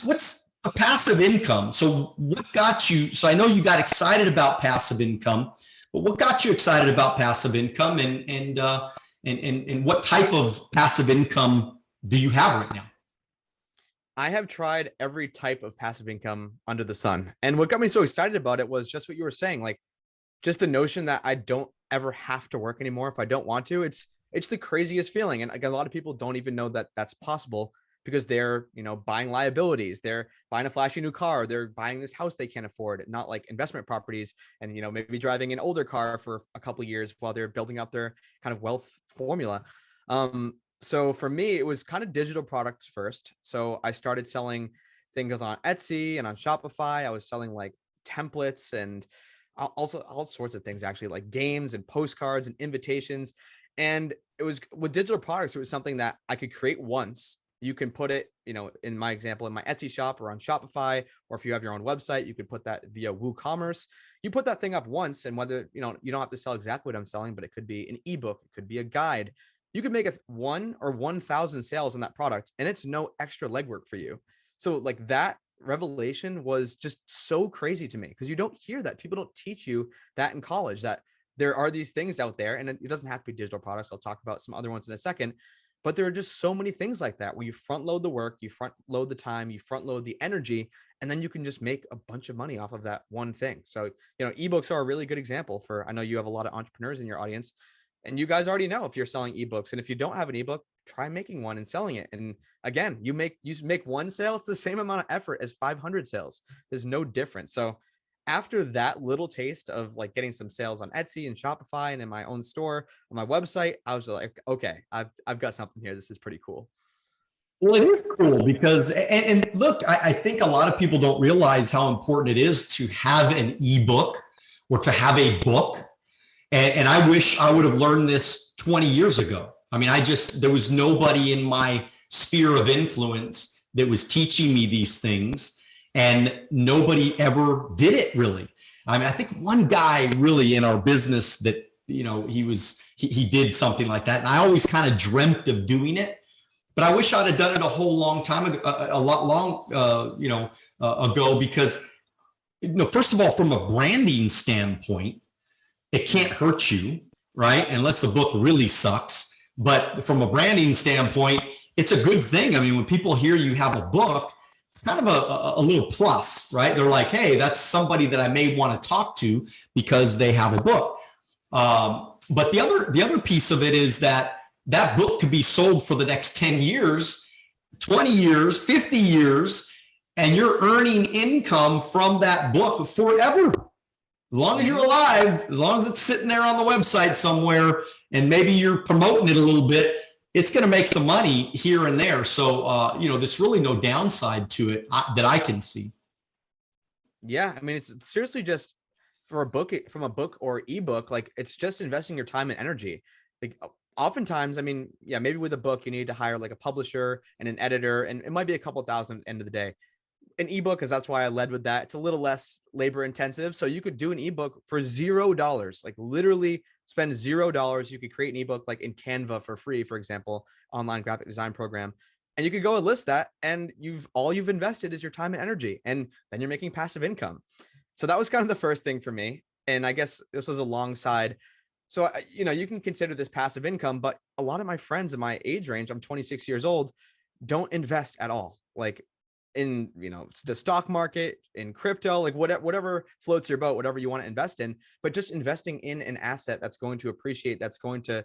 what's a passive income? So what got you? So I know you got excited about passive income, but what got you excited about passive income, and what type of passive income do you have right now? I have tried every type of passive income under the sun. And what got me so excited about it was just what you were saying, like just the notion that I don't ever have to work anymore if I don't want to. It's the craziest feeling. And again, a lot of people don't even know that that's possible because they're, buying liabilities, they're buying a flashy new car, they're buying this house they can't afford, not like investment properties, and maybe driving an older car for a couple of years while they're building up their kind of wealth formula. So for me, it was kind of digital products first. So I started selling things on Etsy and on Shopify. I was selling like templates and also all sorts of things, actually, like games and postcards and invitations. And it was with digital products, it was something that I could create once. You can put it, in my example, in my Etsy shop or on Shopify, or if you have your own website, you could put that via WooCommerce. You put that thing up once, and whether, you don't have to sell exactly what I'm selling, but it could be an ebook, it could be a guide. You could make 1 or 1,000 sales on that product, and it's no extra legwork for you. So like that revelation was just so crazy to me, because you don't hear that. People don't teach you that in college, that there are these things out there, and it doesn't have to be digital products. I'll talk about some other ones in a second, but there are just so many things like that where you front load the work, you front load the time, you front load the energy, and then you can just make a bunch of money off of that one thing. So, ebooks are a really good example for, I know you have a lot of entrepreneurs in your audience, and you guys already know if you're selling ebooks. And if you don't have an ebook, try making one and selling it. And again, you make one sale, it's the same amount of effort as 500 sales. There's no difference. So after that little taste of like getting some sales on Etsy and Shopify and in my own store on my website, I was like, okay, I've got something here. This is pretty cool. Well, it is cool because, and look, I think a lot of people don't realize how important it is to have an ebook or to have a book. And I wish I would have learned this 20 years ago. I mean, there was nobody in my sphere of influence that was teaching me these things, and nobody ever did it really. I mean, I think one guy really in our business that, he did something like that. And I always kind of dreamt of doing it, but I wish I'd have done it a whole long time ago, ago, because, first of all, from a branding standpoint, it can't hurt you, right? Unless the book really sucks. But from a branding standpoint, it's a good thing. I mean, when people hear you have a book, it's kind of a little plus, right? They're like, hey, that's somebody that I may want to talk to because they have a book. But the other piece of it is that book could be sold for the next 10 years, 20 years, 50 years, and you're earning income from that book forever. As long as you're alive, as long as it's sitting there on the website somewhere, and maybe you're promoting it a little bit, it's going to make some money here and there. So, there's really no downside to it that I can see. Yeah. I mean, it's seriously just from a book or ebook, like it's just investing your time and energy. Like oftentimes, I mean, yeah, maybe with a book, you need to hire like a publisher and an editor, and it might be a couple thousand at the end of the day. An ebook, because that's why I led with that, it's a little less labor intensive. So you could do an ebook for $0, like literally spend $0. You could create an ebook like in Canva for free, for example, online graphic design program. And you could go and list that, and all you've invested is your time and energy, and then you're making passive income. So that was kind of the first thing for me. And I guess this was alongside. So, you can consider this passive income, but a lot of my friends in my age range, I'm 26 years old, don't invest at all. Like in, the stock market, in crypto, like whatever floats your boat, whatever you want to invest in, but just investing in an asset that's going to appreciate, that's going to,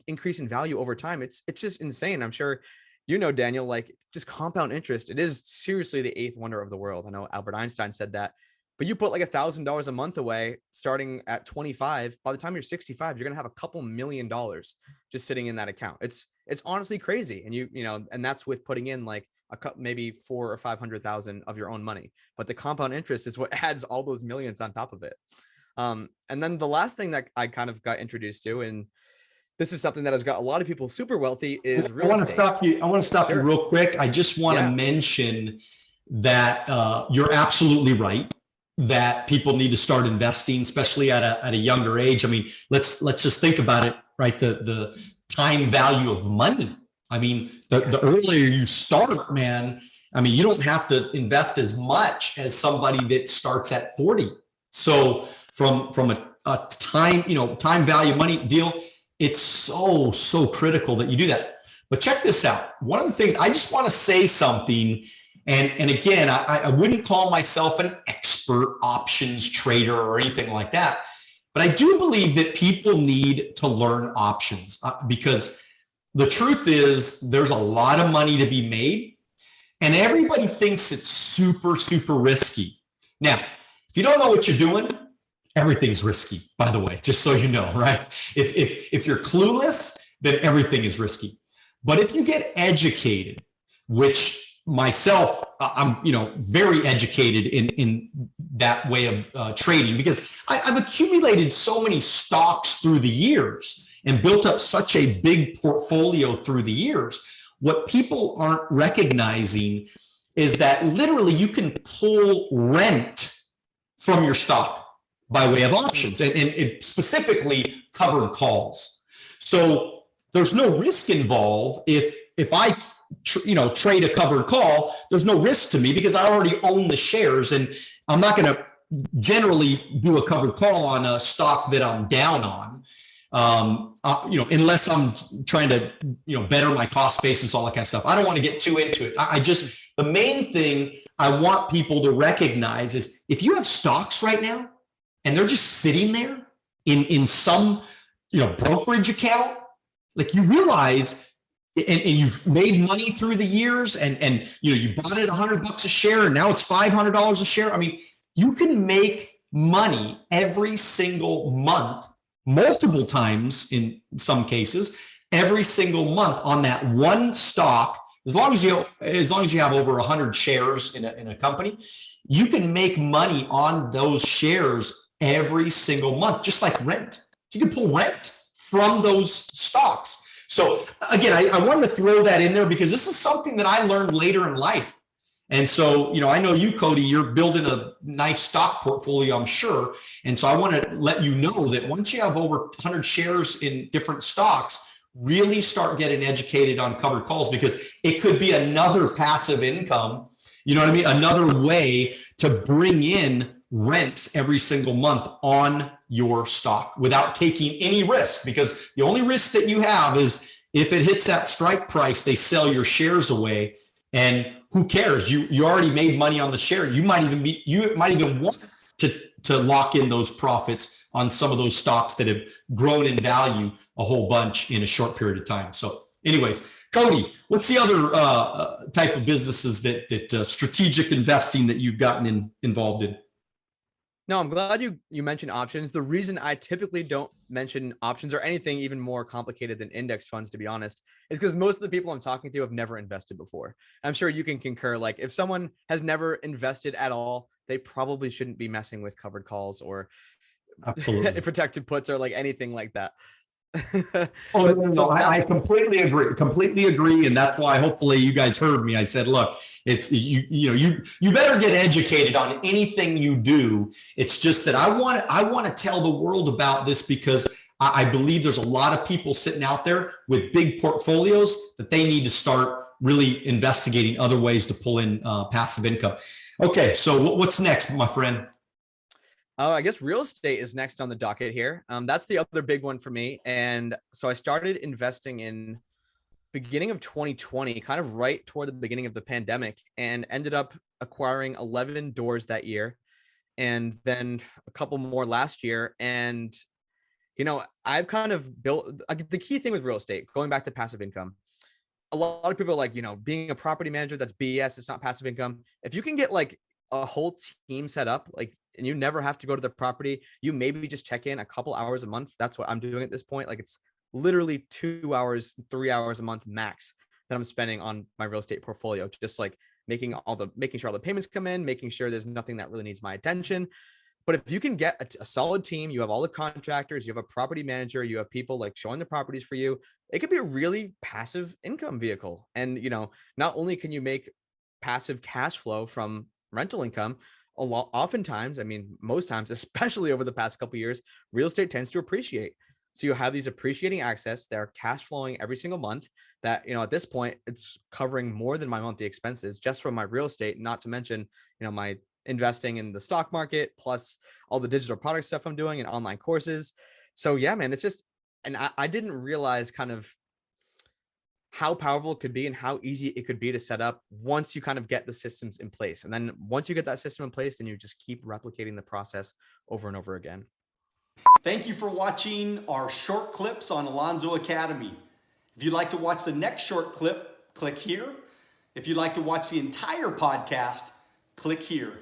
increase in value over time. It's just insane. I'm sure, Daniel, like just compound interest. It is seriously the eighth wonder of the world. I know Albert Einstein said that, but you put like $1,000 a month away, starting at 25, by the time you're 65, you're going to have a couple $1 million just sitting in that account. It's honestly crazy. And and that's with putting in like maybe 400,000 or 500,000 of your own money, but the compound interest is what adds all those millions on top of it. And then the last thing that I kind of got introduced to, and this is something that has got a lot of people super wealthy, is real estate. I want to stop you real quick. I just want to mention that you're absolutely right that people need to start investing, especially at a younger age. I mean, let's just think about it, right? The time value of money. I mean, the earlier you start, man, I mean, you don't have to invest as much as somebody that starts at 40. So from a time, time value money deal, it's so critical that you do that. But check this out. One of the things I just want to say something, and again, I wouldn't call myself an expert options trader or anything like that, but I do believe that people need to learn options because the truth is there's a lot of money to be made, and everybody thinks it's super risky. Now, if you don't know what you're doing, everything's risky, by the way, just so you know, right? If you're clueless, then everything is risky. But if you get educated, which myself, I'm very educated in that way of trading, because I've accumulated so many stocks through the years and built up such a big portfolio through the years. What people aren't recognizing is that literally you can pull rent from your stock by way of options, and specifically covered calls. So there's no risk involved. If I trade a covered call, there's no risk to me because I already own the shares, and I'm not going to generally do a covered call on a stock that I'm down on, unless I'm trying to better my cost basis, all that kind of stuff. I don't want to get too into it. The main thing I want people to recognize is if you have stocks right now and they're just sitting there in some brokerage account, like you realize, and you've made money through the years, and you bought it $100 a share and now it's $500 a share. I mean, you can make money every single month, multiple times in some cases, every single month on that one stock. As long as you have over 100 shares in a company, you can make money on those shares every single month, just like rent. You can pull rent from those stocks. So again, I wanted to throw that in there because this is something that I learned later in life. And so, I know you, Cody, you're building a nice stock portfolio, I'm sure. And so I want to let you know that once you have over 100 shares in different stocks, really start getting educated on covered calls, because it could be another passive income, another way to bring in rents every single month on your stock without taking any risk, because the only risk that you have is if it hits that strike price, they sell your shares away, and who cares? You already made money on the share. You might even want to lock in those profits on some of those stocks that have grown in value a whole bunch in a short period of time. So anyways, Cody, what's the other type of businesses that strategic investing that you've gotten involved in? No, I'm glad you mentioned options. The reason I typically don't mention options or anything even more complicated than index funds, to be honest, is because most of the people I'm talking to have never invested before. I'm sure you can concur. Like if someone has never invested at all, they probably shouldn't be messing with covered calls or protected puts or like anything like that. I completely agree, and that's why hopefully you guys heard me. I said, look, it's you better get educated on anything you do. It's just that I want to tell the world about this because I believe there's a lot of people sitting out there with big portfolios that they need to start really investigating other ways to pull in passive income. Okay, so what's next, my friend? I guess real estate is next on the docket here. That's the other big one for me. And so I started investing in beginning of 2020, kind of right toward the beginning of the pandemic, and ended up acquiring 11 doors that year, and then a couple more last year. And, I've kind of built the key thing with real estate, going back to passive income. A lot of people are like, being a property manager, that's BS. It's not passive income. If you can get like a whole team set up, like, and you never have to go to the property, you maybe just check in a couple hours a month. That's what I'm doing at this point. Like it's literally 2 hours, 3 hours a month max that I'm spending on my real estate portfolio. Just like making sure all the payments come in, making sure there's nothing that really needs my attention. But if you can get a solid team, you have all the contractors, you have a property manager, you have people like showing the properties for you, it could be a really passive income vehicle. And, not only can you make passive cash flow from rental income, oftentimes, most times, especially over the past couple of years, real estate tends to appreciate. So you have these appreciating assets that are cash flowing every single month. that, at this point, it's covering more than my monthly expenses just from my real estate, not to mention, my investing in the stock market, plus all the digital product stuff I'm doing and online courses. So yeah, man, it's just, and I didn't realize kind of how powerful it could be and how easy it could be to set up once you kind of get the systems in place. And then once you get that system in place, then you just keep replicating the process over and over again. Thank you for watching our short clips on Alonzo Academy. If you'd like to watch the next short clip, click here. If you'd like to watch the entire podcast, click here.